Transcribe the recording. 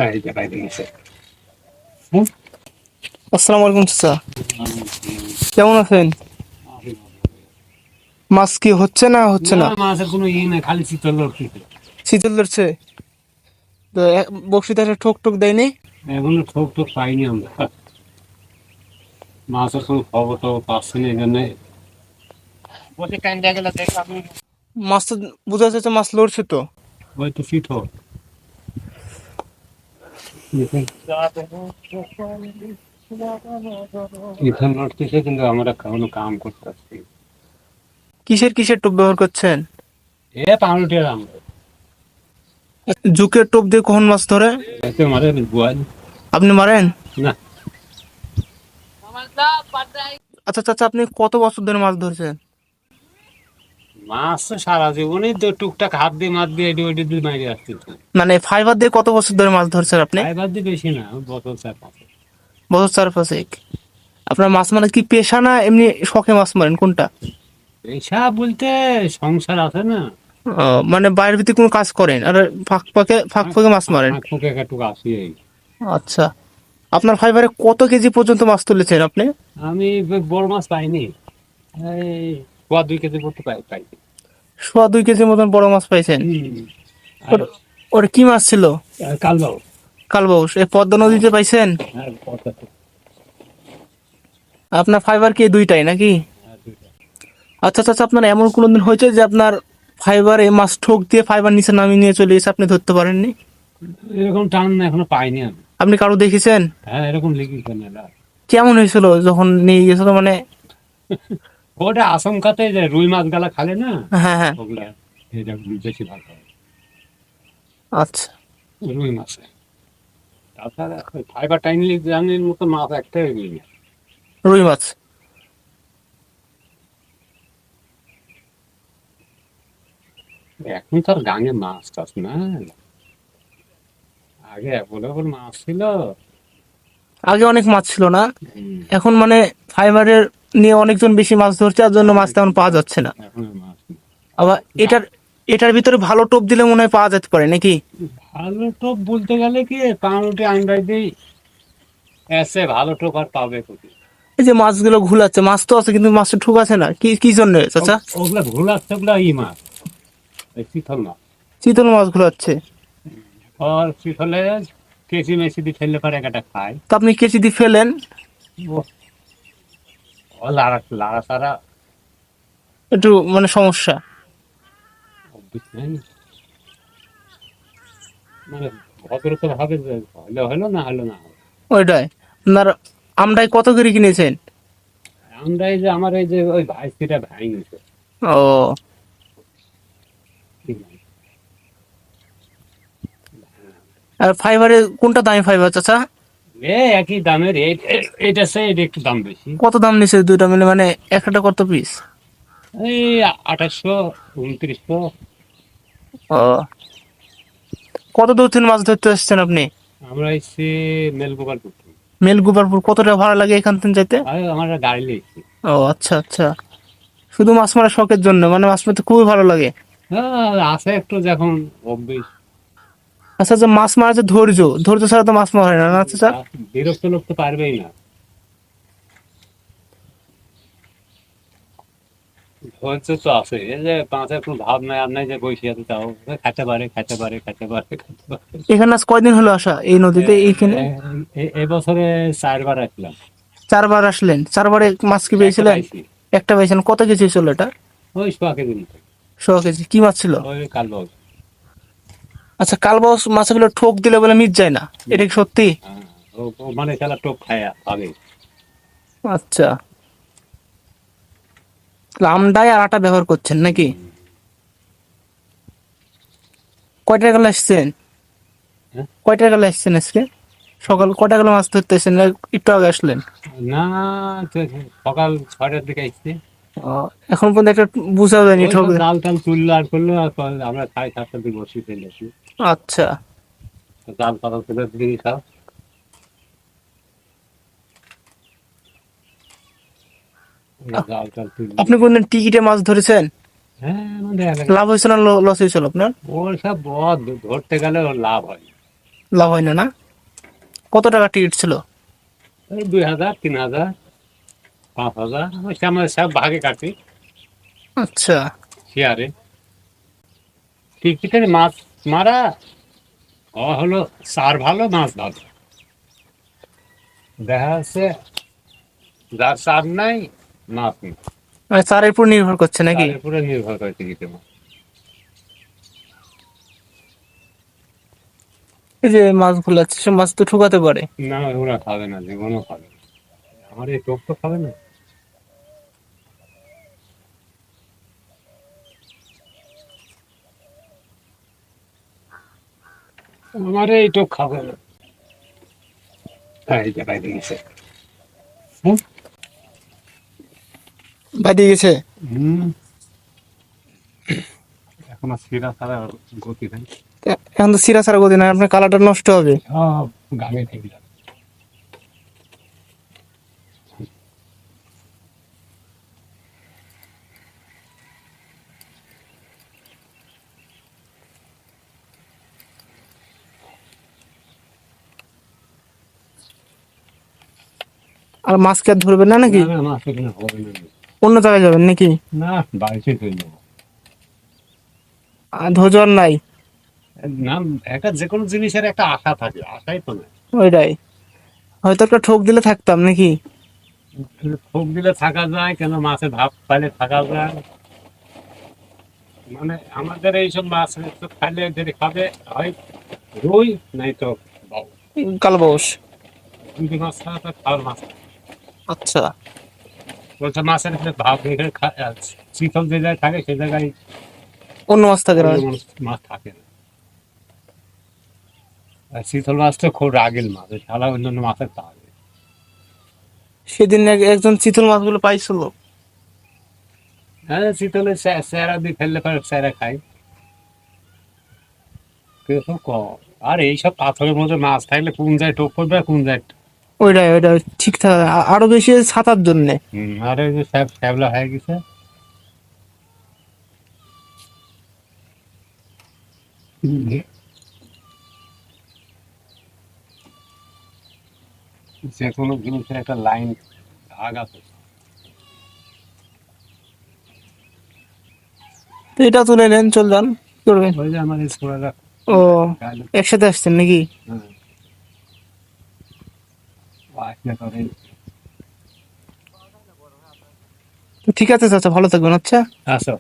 এই যে বাইরে গেছে। আসসালামু আলাইকুম চাচা, কেমন আছেন? মাছ কি হচ্ছে না হচ্ছে না না? মাছের কোনো ইয়ে নেই, খালি শীতল লড়কিতে। শীতল ধরছে তো বড়শিতে একটা ঠোক ঠোক দেয়নি? এখনো ঠোক টোক পাইনি আমরা। মাছের কোনো খবর টবর পাচ্ছি না, এই জন্যে মাছ তো বোঝা যাচ্ছে মাছ লড়ছে তো। হয়তো শীতল ইথান লড়তেছে, কিন্তু আমরা কোনো কাম করতে পারছি না। কিসের কিসের টোপ ব্যবহার করছেন? এ পাউরুটির আমরা জুকের টোপ দিয়ে কখন মাছ ধরে? এতে মারে বোয়াল আপনি মারেন? না। আচ্ছা চাচা, আপনি কত বছর ধরে মাছ ধরছেন? মাছ তো সারা জীবনই তো টুকটাক হাত দিয়ে মাছ দিয়ে এটি ওইটি দিয়ে মারি আসতেছে। মানে ফাইবার দিয়ে কত বছর ধরে মাছ ধরছেন আপনি? ফাইবার দিয়ে বেশি না, বছর 4-5। বছর চার পাঁচেক। আপনার মাছ মানে কি পেশা না এমনি শখে মাছ মারেন, কোনটা? পেশা বলতে সংসার আছে না, মানে বাইরের ভিতরে কোনো কাজ করেন আর ফাঁক ফাঁকে মাছ মারেন? ফাঁক ফুকে একটু আসি এই। আচ্ছা, আপনার ফাইবারে কত কেজি পর্যন্ত মাছ তুলেছেন আপনি? আমি বড় মাছ পাইনি, এই পোয়া 2 কেজি করতে পাই। সোয়া 2 কেজির মতন বড় মাছ পাইছেন? আর ওটা কি মাছ ছিল? কালবাও। কালবাউস এই পদ্মা নদীতে পাইছেন? আর কত- আপনার ফাইবার কি এই দুইটাই নাকি? আর দুইটা। আচ্ছা আচ্ছা, আপনার এমন কোনোদিন হয়েছে যে আপনার ফাইবারে মাছ ঠোক দিয়ে ফাইবার নিচে নামিয়ে নিয়ে চলে এসে আপনি ধরতে পারেননি? এরকম টান এখনো পাইনি আমি। আপনি কারো দেখেছেন? হ্যাঁ, এরকম লিখেছে না। কেমন হয়েছিল যখন নিয়ে গেছিল মানে? ওটা আশঙ্কাতে যে রুই মাছ গালা খালে না, হ্যাঁ হ্যাঁ। ওগুলা এটা বেশি ভালো হয় আচ্ছা। রুই মাছে। তাছাড়া ফাইবার টাইনলি জানির মতো মাছ একটাই নেই। রুই মাছ? এখন তো আর গাঙে মাছ টাছ না, আগে অ্যাভেলেবল মাছ ছিল। আগে অনেক মাছ ছিল না? হুম, এখন মানে ফাইবারের নিয়ে অনেকজন বেশি মাছ ধরছে, আর জন্য মাছ তেমন পাওয়া যাচ্ছে না। এখন আর মাছ নেই। আবার গা- এটার ভিতরে ভালো টোপ দিলে মনে হয় পাওয়া যেতে পারে নাকি? ভালো টোপ বলতে গেলে কি, পাউরুটি আন্ডার দিই এসে ভালো টোপ আর পাবে কোথায়? এই যে মাছগুলো ঘুলাচ্ছে, মাছ তো আছে কিন্তু মাছটা ঠুক আছে না, কি কি জন্য চাচা? ওগুলা ভুল আসছে, ওগুলা ই মাছ, এই চিতল মাছ। চিতল মাছ ঘুলাচ্ছে? আর চিতলে কেসি মেসি দিয়ে ফেললে পারে একটা খায়। তো আপনি কেচি দিয়ে ফেলেন? ও ও লাড়া লাড়া সারা একটু মানে সমস্যা। অভ্যিস নেই, মানে ভদ্রতা ভাবে যে হলে হলো, না হলো না হলো। ওইটাই। আপনার আমরাই কত করে কিনেছেন? আমরা এই যে আমার এই যে ওই ভাই সেটা ভাই নিছে। ও, আর ফাইবারে কোনটা দামি ফাইবার চাচা? একই দামের এটা সে এটা একটু দাম বেশি। কত দাম নিচ্ছে দুইটা মিলে, মানে একটা কত পিস? এই 2800, 2900। ও, কত দূর থেকে মাছ ধরতে আসছেন আপনি? আমরা এসছি মেল গোপাল করতে। মেল গোপালপুর? কত টাকা ভাড়া লাগে এখান থেকে যেতে? আর আমরা গাড়ি লিয়েছি। ও আচ্ছা আচ্ছা, শুধু মাছ মারা শখের জন্য? মানে মাছ মারতে খুবই ভালো লাগে? হ্যাঁ, আছে একটু যখন অভ্যেস। আচ্ছা, যে মাছ মারা যে ধৈর্য, ধৈর্য ছাড়া তো মাছ মারা হয় না, না চাচা? বিরক্ত লোক তো পারবেই না। ধৈর্য তো আছে, এই যে পাঁচের কোনো ভাব নাই আর নাই, যে বসে আছে তাও খেতে পারে খেতে পারে খেতে পারে খেতে পারে। এখানে আজ কয়দিন হলো আসা এই নদীতে এইখানে? এবছরে 4বার আসলাম। 4 বার আসলেন? 4 বারে মাছ কি একটা পেয়েছিলেন? পাইছি, একটা পেয়েছেন? কত কেজি ছিল এটা? ওই শোয়াকে দিন, 100 কেজি? কি মাছ ছিল? ওই কালবাউ। আচ্ছা, কালবাউস মাছগুলো ঠোক দিলে বলে মিট যায় না, এটা কি সত্যি? হ্যাঁ, ও মানে খেলা টোপ খায় আগে। আচ্ছা, তাহলে আমডাই আর আটা ব্যবহার করছেন নাকি? কয়টা গেলে আসছেন? হ্যাঁ? কয়টা গেলে আসছেন আজকে? সকাল কয়টা গেলে মাছ ধরতে আসছেন, না একটু আগে আসলেন? না, তো সকাল 6টার দিকে আসছি। ও, এখন পর্যন্ত একটা বুঝা যায়নি ওই ঠোক? সব জাল টাল তুললো আর করলো, আর আমরা 7:30টার দিকে বসি ফেলেছি। আচ্ছা, জাল পাতা তুলে দিকে খাও। জাল টাল তুললো। আপনি কোনদিন টিকিটে মাছ ধরেছেন? হ্যাঁ, আমাদের এলাকায় লাভ হয়েছিল না লস হয়েছিল আপনার? ওর সব বদ ধরতে গেলে ওর লাভ হয়। লাভ হয় না, না? কত টাকা টিকিট ছিল? এই 2,000, 3,000, 5,000, ওই আমরা সব ভাগে কাটি আচ্ছা। শেয়ারে। টিকিটের মাছ মারা হলো চার ভালো মাছ ভালো। দেখা যাচ্ছে যার চার নাই মাছ নেই, মানে চারের উপর নির্ভর করছে নাকি? তার উপরে নির্ভর করে টিকিটের মাছ। এই যে মাছগুলো আছে সে মাছ তো ঠুকাতে পারে। না ওরা খাবে না, জীবনও খাবে না। আমার এই টোপ তো খাবে না। আমার এই টোপ খাবে না। এই যে বাইরে গেছে। হুম বাইরে গেছে। হুম, এখন আর শিরা ছাড়া আর গতি নাই। এখন তো সিরা সারা গদি না, আপনার কালারটা নষ্ট হবে। সব গামে থেকে যাবে। আর মাছ কি আর ধরবেন না নাকি? না না মাছ এখানে হবে না। অন্য জায়গায় যাবেন নাকি? না বাড়িতে চলে যাবো। আর ধৈর্য আর নাই। না, একটা যে কোনো জিনিসের একটা আশা থাকে, আশাই তো না। ওইটাই, হয়তো একটা ঠোক দিলে থাকতাম নাকি? খুব দিলে থাকা যায় কেন, মাছে ভাব পাইলে থাকা যায়। মানে আমাদের এইসব মাছ তো খাইলে যদি খাবে হয় রুই নাই তো বাউ। কালবাউস। দুটি মাছ ছাড়া তো খাওয়ার মাছ নেই। আচ্ছা। বলছে মাছের ভিতরে ভাব রেখে শীতল যে জায়গায় থাকে সে জায়গায় অন্য মাছ থাকে না? অন্য মাছ থাকে না। আর শীতল মাছ তো খুব রাগের মাছ, ওই শালা অন্য মাছের তা আগে। সেদিন একজন চিতল মাছগুলো পাইছিল। হ্যাঁ শীতলে স্যারা দিয়ে ফেললে পরে স্যারা খাই। কিন্তু কম। আর এইসব পাথরের মধ্যে মাছ থাকলে কোন যায় টোপ করবে আর কোন যায়। ওইটাই ওইটাই ঠিক থাকে, আরো বেশি ছাতার জন্যে। আর ওই যে শ্যাবলা হয়ে গেছে। যে কোনো জিনিসের একটা লাইন ভাগ আছে। তো এটা তুলে নেন, চল যান, কি করবেন? ওই যে আমার এই ছোড়াটা ও, গালে। একসাথে আসছেন নাকি? হ্যাঁ, আসলে করে। তো ঠিক আছে চাচা, ভালো থাকবেন, আচ্ছা। আসো।